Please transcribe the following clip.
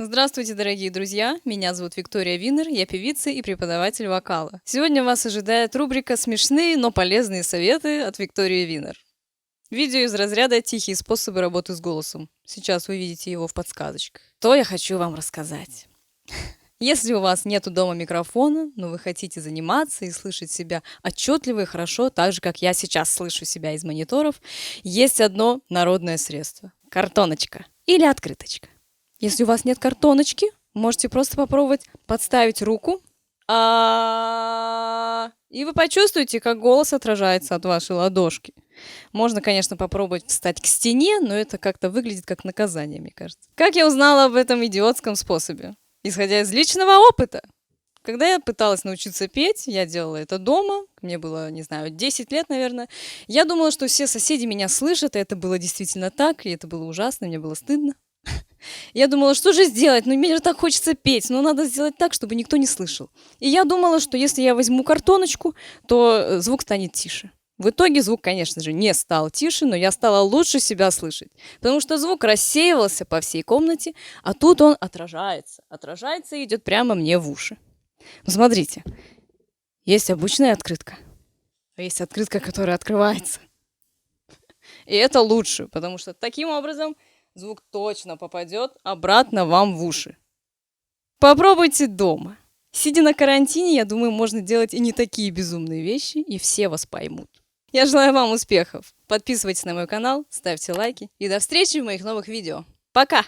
Здравствуйте, дорогие друзья! Меня зовут Виктория Винер, я певица и преподаватель вокала. Сегодня вас ожидает рубрика «Смешные, но полезные советы» от Виктории Винер. Видео из разряда «Тихие способы работы с голосом». Сейчас вы видите его в подсказочках. Что я хочу вам рассказать? Если у вас нету дома микрофона, но вы хотите заниматься и слышать себя отчетливо и хорошо, так же, как я сейчас слышу себя из мониторов, есть одно народное средство – картоночка или открыточка. Если у вас нет картоночки, можете просто попробовать подставить руку, и вы почувствуете, как голос отражается от вашей ладошки. Можно, конечно, попробовать встать к стене, но это как-то выглядит как наказание, мне кажется. Как я узнала об этом идиотском способе? Исходя из личного опыта. Когда я пыталась научиться петь, я делала это дома, мне было, не знаю, 10 лет, наверное. Я думала, что все соседи меня слышат, и это было действительно так, и это было ужасно, мне было стыдно. Я думала, что же сделать? Ну, мне же так хочется петь, но надо сделать так, чтобы никто не слышал. И я думала, что если я возьму картоночку, то звук станет тише. В итоге звук, конечно же, не стал тише, но я стала лучше себя слышать. Потому что звук рассеивался по всей комнате, а тут он отражается. Отражается и идет прямо мне в уши. Ну, смотрите, есть обычная открытка, а есть открытка, которая открывается. И это лучше, потому что таким образом звук точно попадет обратно вам в уши. Попробуйте дома. Сидя на карантине, я думаю, можно делать и не такие безумные вещи, и все вас поймут. Я желаю вам успехов. Подписывайтесь на мой канал, ставьте лайки и до встречи в моих новых видео. Пока!